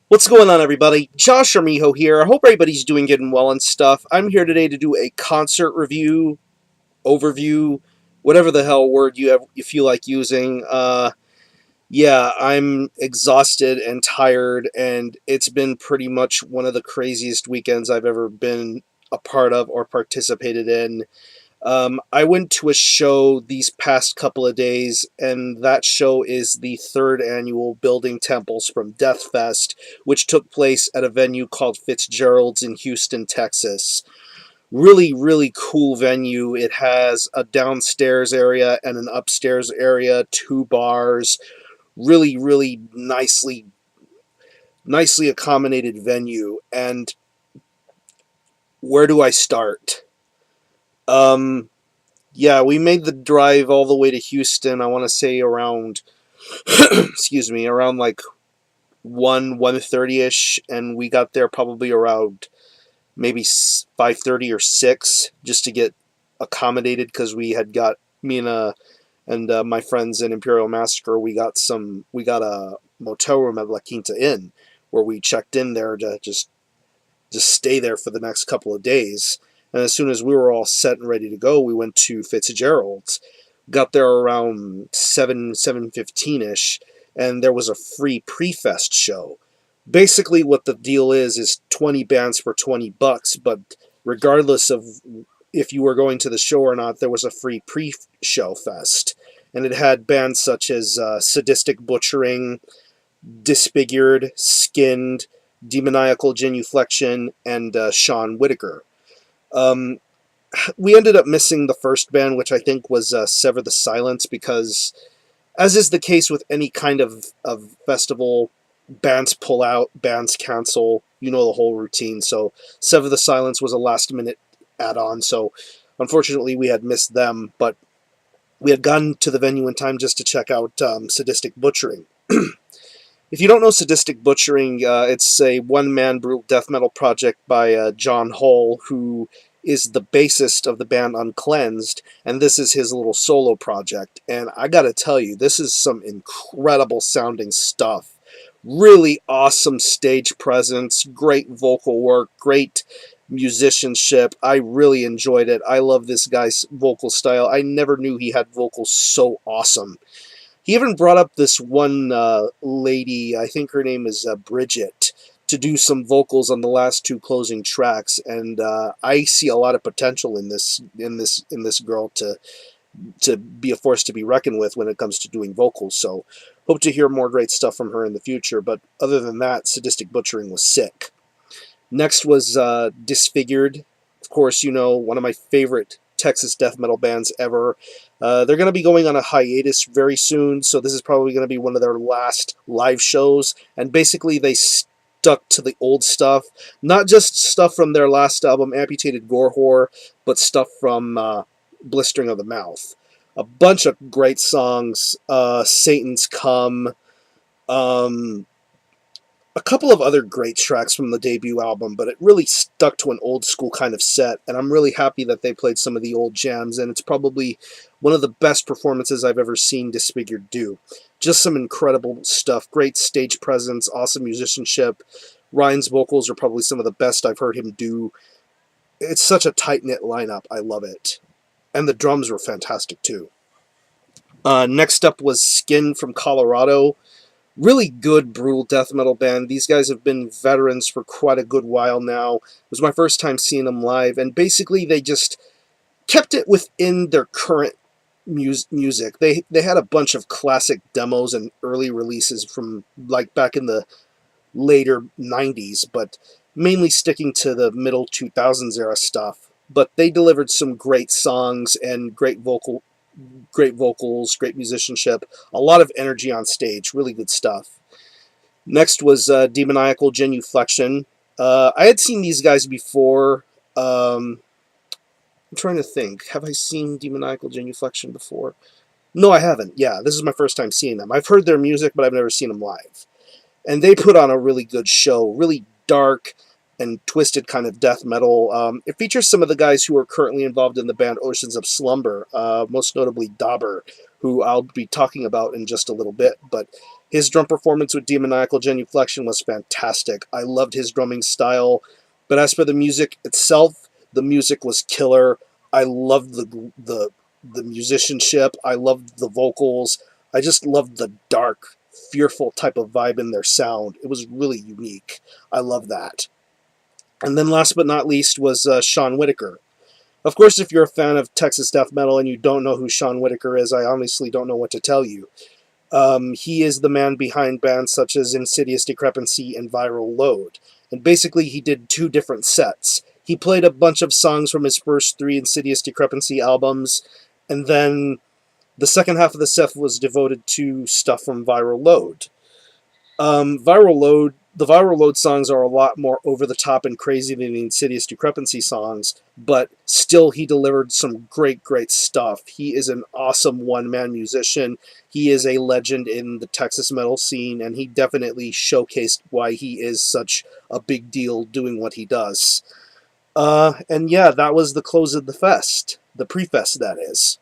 What's going on, everybody? Josh Armijo here. I hope everybody's doing good and well and stuff. I'm here today to do a concert review, overview, whatever the hell word you feel like using. Yeah, I'm exhausted and tired, and it's been pretty much one of the craziest weekends I've ever been a part of or participated in. I went to a show these past couple of days, and that show is the third annual Building Temples from Death Fest, which took place at a venue called Fitzgerald's in Houston, Texas. Really, really cool venue. It has a downstairs area and an upstairs area, two bars. Really, really nicely accommodated venue. And where do I start? Um, yeah, we made the drive all the way to Houston. I want to say around, excuse me, around like 1:30 ish, and we got there probably around maybe 5:30 or 6 just to get accommodated because we had got me and my friends in Imperial Massacre. We got a motel room at La Quinta Inn where we checked in there to just stay there for the next couple of days. And as soon as we were all set and ready to go, we went to Fitzgerald's. Got there around 7:15 ish, and there was a free pre-fest show. Basically, what the deal is 20 bands for $20, but regardless of if you were going to the show or not, there was a free pre-show fest, and it had bands such as Sadistic Butchering, Disfigured, Skinned, Demoniacal Genuflection, and Shawn Whitaker. Um, we ended up missing the first band, which I think was Sever the Silence, because, as is the case with any kind of festival, bands pull out, bands cancel, you know the whole routine. So Sever the Silence was a last-minute add-on, so unfortunately we had missed them, but we had gotten to the venue in time just to check out Sadistic Butchering. If you don't know Sadistic Butchering, it's a one-man brutal death metal project by John Hall, who is the bassist of the band Uncleansed, and this is his little solo project. And I gotta tell you, this is some incredible sounding stuff. Really awesome stage presence, great vocal work, great musicianship. I really enjoyed it. I love this guy's vocal style. I never knew he had vocals so awesome. He even brought up this one lady, I think her name is Bridget, to do some vocals on the last two closing tracks, and I see a lot of potential in this girl to be a force to be reckoned with when it comes to doing vocals. So hope to hear more great stuff from her in the future. But other than that, Sadistic Butchering was sick. Next was Disfigured. Of course, you know, one of my favorite Texas death metal bands ever. They're going to be going on a hiatus very soon, so this is probably going to be one of their last live shows. And basically, they stuck to the old stuff. Not just stuff from their last album, Amputated Gore Whore, but stuff from Blistering of the Mouth. A bunch of great songs. Satan's Come. A couple of other great tracks from the debut album, but it really stuck to an old school kind of set, and I'm really happy that they played some of the old jams, and it's probably one of the best performances I've ever seen Disfigured do. Just some incredible stuff, great stage presence, awesome musicianship. Ryan's vocals are probably some of the best I've heard him do. It's such a tight-knit lineup, I love it. And the drums were fantastic too. Next up was Skin from Colorado. Really good brutal death metal band. These guys have been veterans for quite a good while now. It was my first time seeing them live, and basically they just kept it within their current music. They had a bunch of classic demos and early releases from like back in the later 90s, but mainly sticking to the middle 2000s era stuff. But they delivered some great songs and great vocals, great musicianship, a lot of energy on stage, really good stuff. Next was Demoniacal Genuflection. I had seen these guys before. I'm trying to think. Have I seen Demoniacal Genuflection before? No, I haven't. Yeah, this is my first time seeing them. I've heard their music, but I've never seen them live. And they put on a really good show, really dark and twisted kind of death metal. It features some of the guys who are currently involved in the band Oceans of Slumber, most notably Dauber, who I'll be talking about in just a little bit. But His drum performance with Demoniacal Genuflection was fantastic. I loved his drumming style. But as for the music itself, the music was killer. I loved the musicianship. I loved the vocals. I just loved the dark, fearful type of vibe in their sound. It was really unique. I love that. And then last but not least was Shawn Whitaker. Of course, if you're a fan of Texas death metal and you don't know who Shawn Whitaker is, I honestly don't know what to tell you. He is the man behind bands such as Insidious Decrepancy and Viral Load. And basically, he did 2 different sets. He played a bunch of songs from his first 3 Insidious Decrepancy albums, and then the second half of the set was devoted to stuff from Viral Load. The Viral Load songs are a lot more over the top and crazy than the Insidious Decrepancy songs, but still he delivered some great stuff. He is an awesome one-man musician. He is a legend in the Texas metal scene, and he definitely showcased why he is such a big deal doing what he does. And yeah, that was the close of the fest. The pre-fest, that is.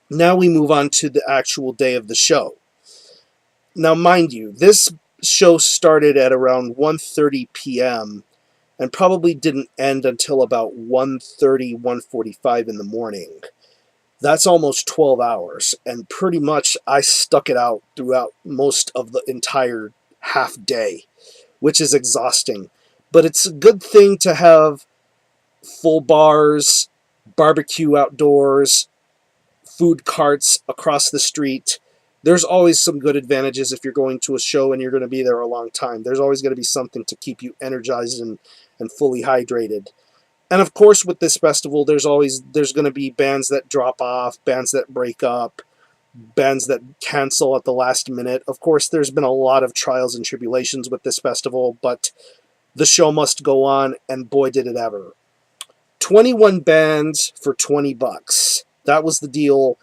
Now we move on to the actual day of the show. Now, mind you, this show started at around 1:30 p.m. and probably didn't end until about 1:30, 1:45 in the morning. That's almost 12 hours, and pretty much I stuck it out throughout most of the entire half day, which is exhausting. But it's a good thing to have full bars, barbecue outdoors, food carts across the street. There's always some good advantages if you're going to a show and you're going to be there a long time. There's always going to be something to keep you energized and fully hydrated. And of course, with this festival, there's going to be bands that drop off, bands that break up, bands that cancel at the last minute. Of course, there's been a lot of trials and tribulations with this festival, but the show must go on, and boy, did it ever. 21 bands for $20. That was the deal.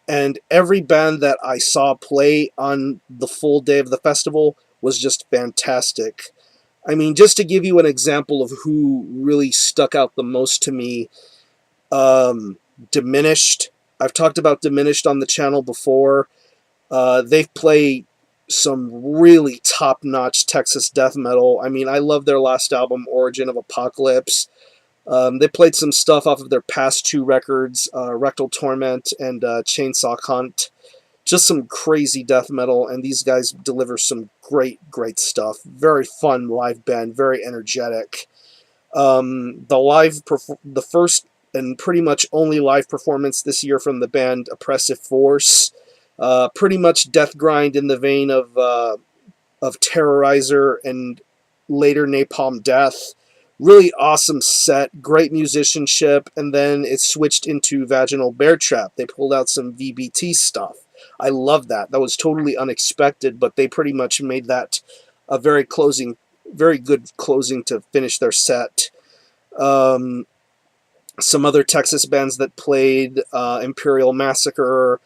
And every band that I saw play on the full day of the festival was just fantastic. I mean, just to give you an example of who really stuck out the most to me, Diminished. I've talked about Diminished on the channel before. They've played some really top-notch Texas death metal. I mean, I love their last album, Origin of Apocalypse. They played some stuff off of their past 2 records, Rectal Torment and Chainsaw Hunt. Just some crazy death metal, and these guys deliver some great stuff. Very fun live band, very energetic. The first and pretty much only live performance this year from the band Oppressive Force. Pretty much death grind in the vein of Terrorizer and later Napalm Death. Really awesome set, great musicianship, and then it switched into Vaginal Bear Trap. They pulled out some VBT stuff. I love that. That was totally unexpected, but they pretty much made that a very good closing to finish their set. Some other Texas bands that played, Imperial Massacre,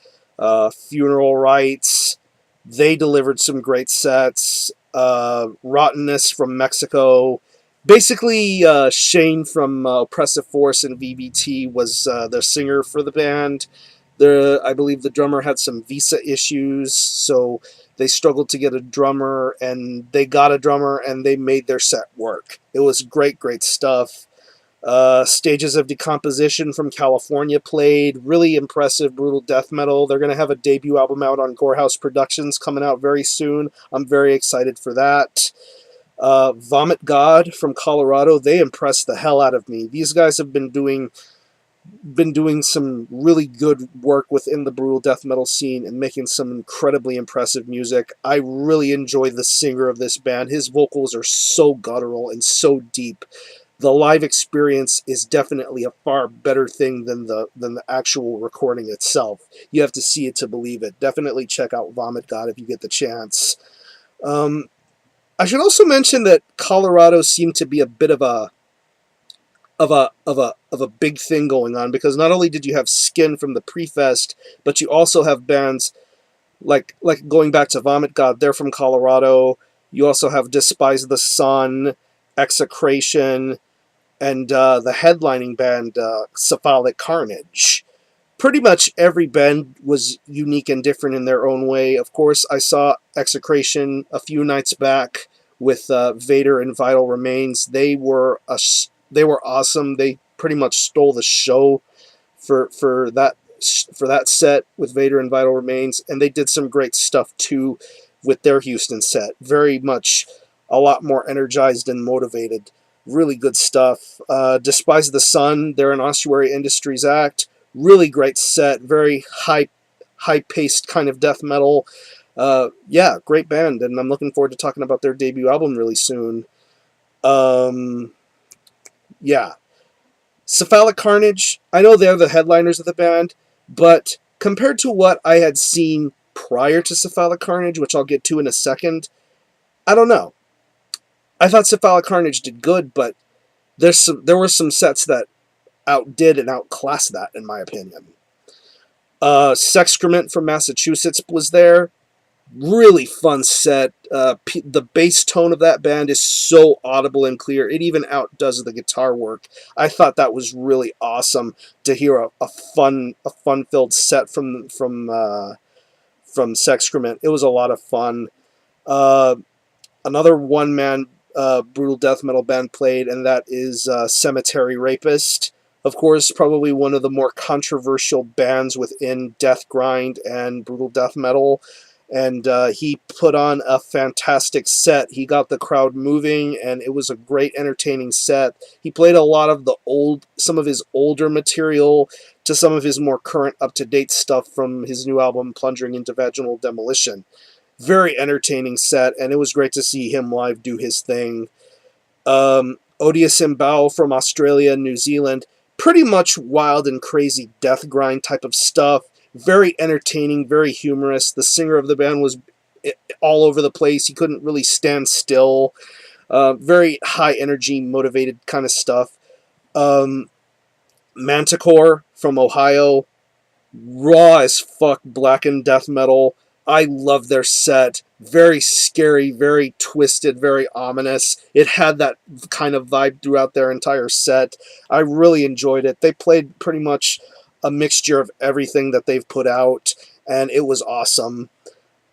Funeral Rites, they delivered some great sets. Rottenness from Mexico. Basically, Shane from Oppressive Force and VBT was the singer for the band. I believe the drummer had some visa issues, so they struggled to get a drummer, and they got a drummer, and they made their set work. It was great stuff. Stages of Decomposition from California played. Really impressive, brutal death metal. They're going to have a debut album out on Gorehouse Productions coming out very soon. I'm very excited for that. Vomit God from Colorado, they impressed the hell out of me. These guys have been doing some really good work within the brutal death metal scene and making some incredibly impressive music. I really enjoy the singer of this band. His vocals are so guttural and so deep. The live experience is definitely a far better thing than the actual recording itself. You have to see it to believe it. Definitely check out Vomit God if you get the chance. I should also mention that Colorado seemed to be a bit of a big thing going on, because not only did you have Skin from the pre-fest, but you also have bands like going back to Vomit God, they're from Colorado. You also have Despise the Sun, Execration, and the headlining band Cephalic Carnage. Pretty much every band was unique and different in their own way. Of course, I saw Execration a few nights back with Vader and Vital Remains. They were awesome. They pretty much stole the show for that set with Vader and Vital Remains, and they did some great stuff too with their Houston set. Very much a lot more energized and motivated. Really good stuff. Despise the Sun, they're an Ossuary Industries act. Really great set. Very high paced kind of death metal. Yeah, great band, and I'm looking forward to talking about their debut album really soon. Yeah. Cephalic Carnage, I know they're the headliners of the band, but compared to what I had seen prior to Cephalic Carnage, which I'll get to in a second, I don't know. I thought Cephalic Carnage did good, but there were some sets that outdid and outclassed that, in my opinion. Sexcrement from Massachusetts was there. Really fun set. The bass tone of that band is so audible and clear. It even outdoes the guitar work. I thought that was really awesome to hear a fun-filled set from Sexcrement. It was a lot of fun. Another one-man brutal death metal band played, and that is Cemetery Rapist. Of course, probably one of the more controversial bands within death grind and brutal death metal. And he put on a fantastic set. He got the crowd moving, and it was a great, entertaining set. He played a lot of some of his older material to some of his more current, up-to-date stuff from his new album, Plunging into Vaginal Demolition. Very entertaining set, and it was great to see him live do his thing. Odious Imbao from Australia and New Zealand. Pretty much wild and crazy death grind type of stuff. Very entertaining, very humorous. The singer of the band was all over the place. He couldn't really stand still. Very high energy, motivated kind of stuff. Manticore from Ohio. Raw as fuck blackened death metal. I love their set. Very scary, very twisted, very ominous. It had that kind of vibe throughout their entire set. I really enjoyed it. They played pretty much a mixture of everything that they've put out, and it was awesome.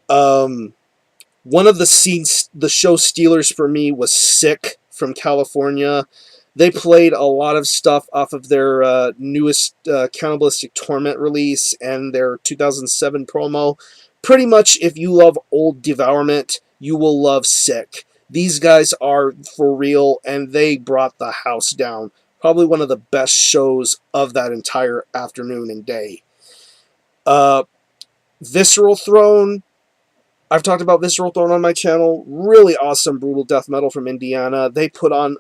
One of the show stealers for me was Sick from California. They played a lot of stuff off of their newest Cannibalistic Torment release and their 2007 promo. Pretty much, if you love old Devourment, you will love Sick. These guys are for real, and they brought the house down. Probably one of the best shows of that entire afternoon and day. Visceral Throne. I've talked about Visceral Throne on my channel. Really awesome brutal death metal from Indiana. They put on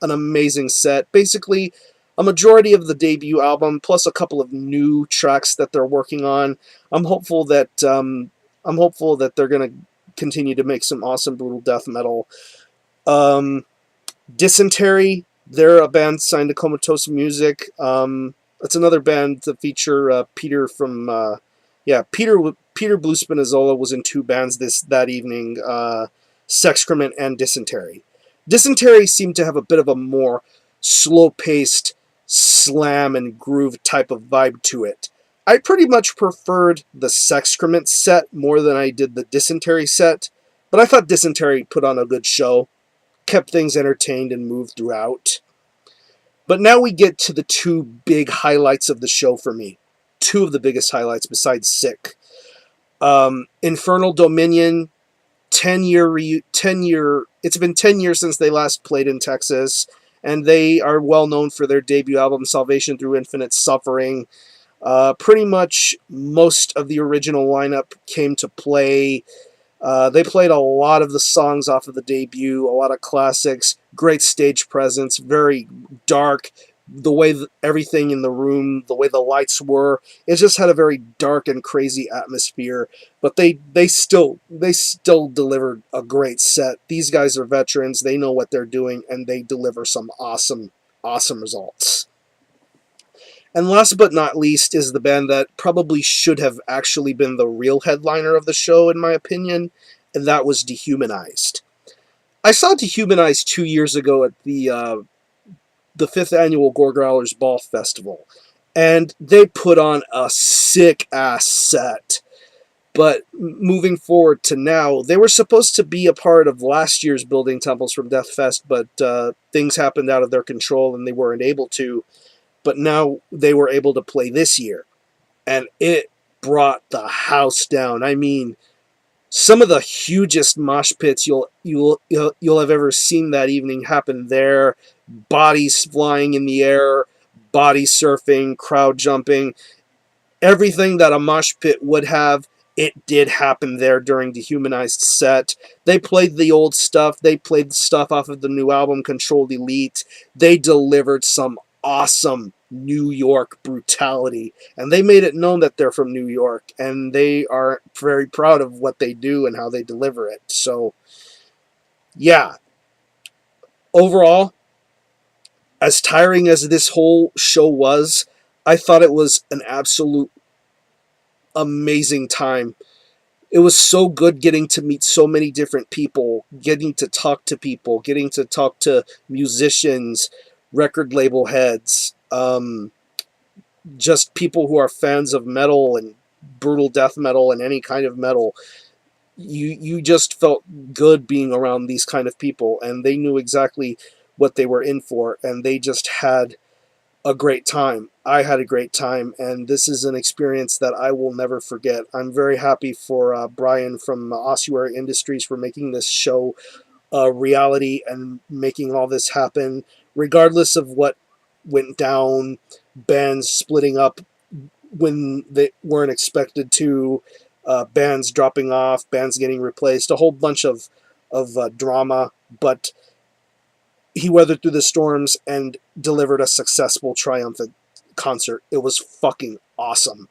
an amazing set. Basically, a majority of the debut album, plus a couple of new tracks that they're working on. I'm hopeful that they're gonna continue to make some awesome brutal death metal. Dysentery. They're a band signed to Comatose Music. It's another band that feature Peter from Peter Blue Spinazzola was in two bands that evening, Sexcrement and Dysentery. Dysentery seemed to have a bit of a more slow-paced slam and groove type of vibe to it. I pretty much preferred the Sexcrement set more than I did the Dysentery set, but I thought Dysentery put on a good show, kept things entertained and moved throughout. But now we get to the two big highlights of the show for me. Two of the biggest highlights besides Sick. Infernal Dominion, 10 year. It's been 10 years since they last played in Texas, and they are well known for their debut album, Salvation Through Infinite Suffering. Pretty much most of the original lineup came to play. They played a lot of the songs off of the debut, a lot of classics, great stage presence, very dark. The way everything in the room, the way the lights were, it just had a very dark and crazy atmosphere. But they still delivered a great set. These guys are veterans; they know what they're doing, and they deliver some awesome results. And last but not least is the band that probably should have actually been the real headliner of the show, in my opinion, and that was Dehumanized. I saw Dehumanized 2 years ago at the 5th annual Gore Growlers Ball Festival, and they put on a sick ass set. But moving forward to now, they were supposed to be a part of last year's Building Temples from Death Fest, but things happened out of their control and they weren't able to. But now they were able to play this year, and it brought the house down. I mean, some of the hugest mosh pits you'll have ever seen that evening happen there. Bodies flying in the air, body surfing, crowd jumping, everything that a mosh pit would have, it did happen there during Dehumanized set. They played the old stuff. They played stuff off of the new album, Controlled Elite. They delivered some awesome New York brutality. And they made it known that they're from New York. And they are very proud of what they do and how they deliver it. So, yeah. Overall, as tiring as this whole show was, I thought it was an absolute amazing time. It was so good getting to meet so many different people, getting to talk to people, getting to talk to musicians, record label heads, just people who are fans of metal and brutal death metal and any kind of metal. You just felt good being around these kind of people, and they knew exactly what they were in for, and they just had a great time. I had a great time, and this is an experience that I will never forget. I'm very happy for Brian from Ossuary Industries for making this show a reality and making all this happen, regardless of what went down, bands splitting up when they weren't expected to, bands dropping off, bands getting replaced, a whole bunch of drama, but he weathered through the storms and delivered a successful, triumphant concert. It was fucking awesome.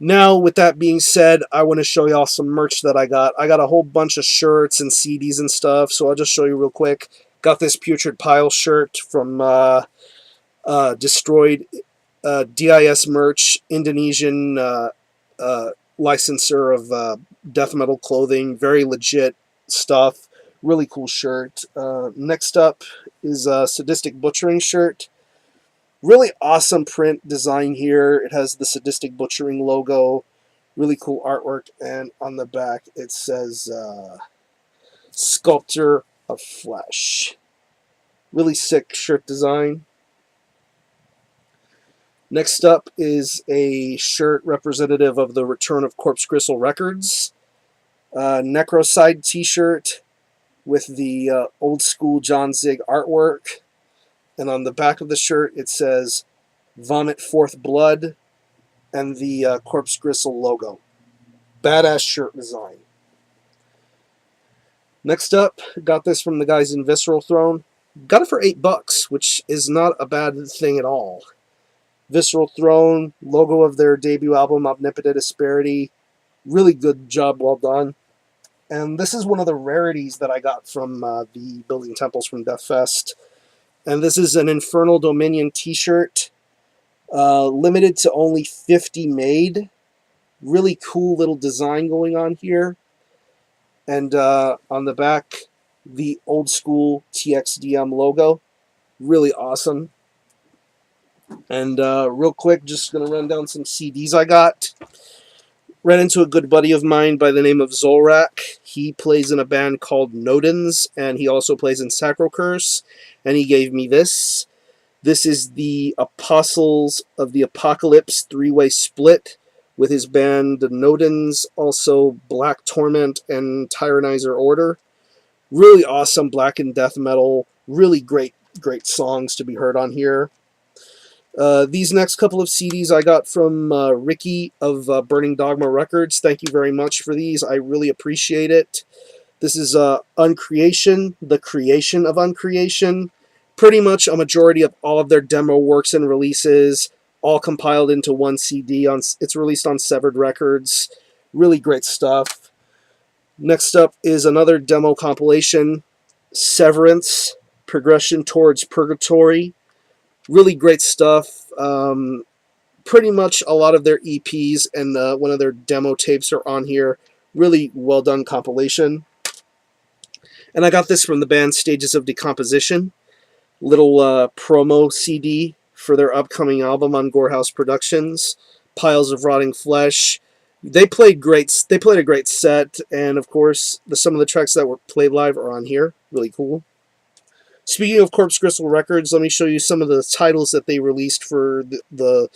Now, with that being said, I want to show y'all some merch that I got. I got a whole bunch of shirts and CDs and stuff, so I'll just show you real quick. Got this Putrid Pile shirt from Destroyed DIS merch, Indonesian licensor of death metal clothing. Very legit stuff. Really cool shirt. Next up is a Sadistic Butchering shirt. Really awesome print design here. It has the Sadistic Butchering logo. Really cool artwork. And on the back it says Sculptor of Flesh. Really sick shirt design. Next up is a shirt representative of the return of Corpse Gristle Records. Necrocide t-shirt with the old school John Zig artwork. And on the back of the shirt it says Vomit Forth Blood and the Corpse Gristle logo. Badass shirt design. Next up, got this from the guys in Visceral Throne. Got it for $8, which is not a bad thing at all. Visceral Throne, logo of their debut album, Omnipotent Asperity. Really good job, well done. And this is one of the rarities that I got from the Building Temples from Death Fest. And this is an Infernal Dominion t-shirt. Limited to only 50 made. Really cool little design going on here. And on the back, the old school TXDM logo. Really awesome. And real quick, just going to run down some CDs I got. Ran into a good buddy of mine by the name of Zolrak. He plays in a band called Nodens, and he also plays in Sacro Curse. And he gave me this. This is the Apostles of the Apocalypse 3-way split with his band the Nodens, also Black Torment and Tyrannizer Order. Really awesome black and death metal. Really great songs to be heard on here. These next couple of CDs I got from Ricky of Burning Dogma Records. Thank you very much for these. I really appreciate it. This is Uncreation, the creation of Uncreation. Pretty much a majority of all of their demo works and releases, all compiled into one CD. It's released on Severed Records. Really great stuff. Next up is another demo compilation, Severance, Progression Towards Purgatory. Really great stuff. Pretty much a lot of their EPs and one of their demo tapes are on here. Really well done compilation. And I got this from the band Stages of Decomposition. Little promo CD. for their upcoming album on Gorehouse Productions. Piles of Rotting Flesh. They played great. They played a great set, and of course, some of the tracks that were played live are on here. Really cool. Speaking of Corpse Gristle Records, let me show you some of the titles that they released for the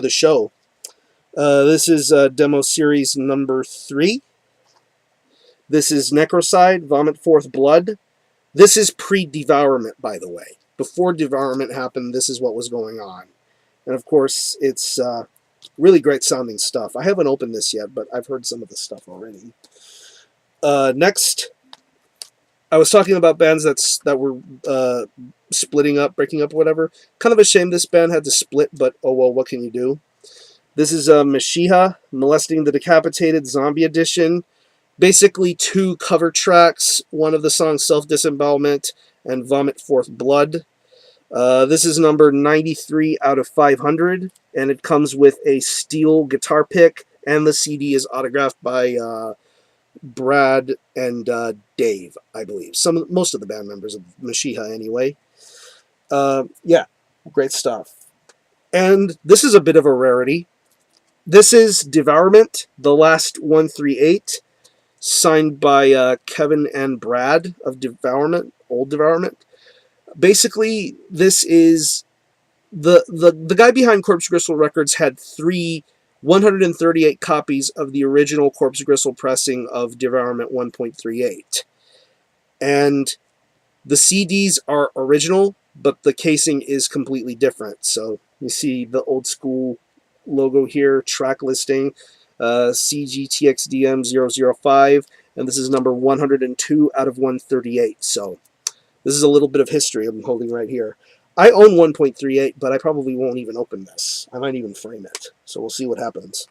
show. This is demo series number 3. This is Necrocide, Vomit Forth Blood. This is pre-Devourment, by the way. Before Devourment happened, this is what was going on. And of course, it's really great sounding stuff. I haven't opened this yet, but I've heard some of the stuff already. Next, I was talking about bands that were splitting up, breaking up, whatever. Kind of a shame this band had to split, but oh well, what can you do? This is Mashiha, Molesting the Decapitated Zombie Edition. Basically 2 cover tracks, one of the songs Self-Disembowelment and Vomit Forth Blood. This is number 93 out of 500, and it comes with a steel guitar pick, and the CD is autographed by Brad and Dave, I believe. Most of the band members of Mashiha, anyway. Yeah, great stuff. And this is a bit of a rarity. This is Devourment, the last 138, signed by Kevin and Brad of Devourment, Old Devourment. Basically, this is the guy behind Corpse Gristle Records had 138 copies of the original Corpse Gristle pressing of Devourment 1.38. And the CDs are original, but the casing is completely different. So you see the old school logo here, track listing, CGTXDM005, and this is number 102 out of 138. So this is a little bit of history I'm holding right here. I own 1.38, but I probably won't even open this. I might even frame it. So we'll see what happens.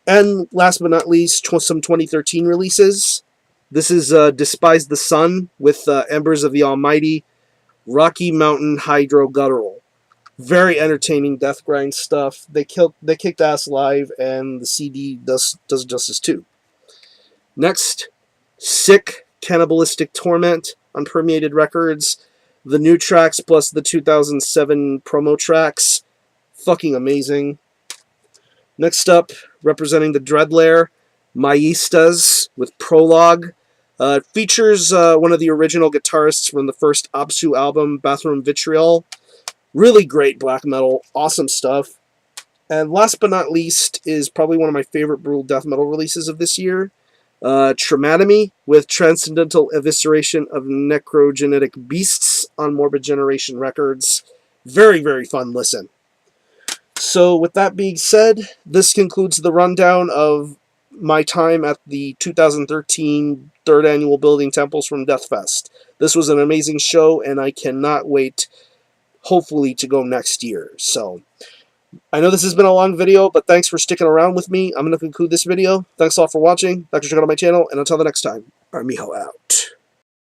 And last but not least, some 2013 releases. This is Despise the Sun with Embers of the Almighty, Rocky Mountain Hydro Guttural. Very entertaining death grind stuff. They kicked ass live, and the CD does justice too. Next, Sick Cannibalistic Torment on Permeated Records. The new tracks plus the 2007 promo tracks. Fucking amazing. Next up, representing the Dreadlair, Maestas with Prologue. Features one of the original guitarists from the first Apsu album, Bathroom Vitriol. Really great black metal, awesome stuff. And last but not least is probably one of my favorite brutal death metal releases of this year. Traumatomy with Transcendental Evisceration of Necrogenetic Beasts on Morbid Generation Records. Very, very fun listen. So with that being said, this concludes the rundown of my time at the 2013 3rd Annual Building Temples from Deathfest. This was an amazing show, and I cannot wait, hopefully, to go next year. So I know this has been a long video, but thanks for sticking around with me. I'm going to conclude this video. Thanks all for watching. Thanks for checking out my channel, and until the next time, Armijo out.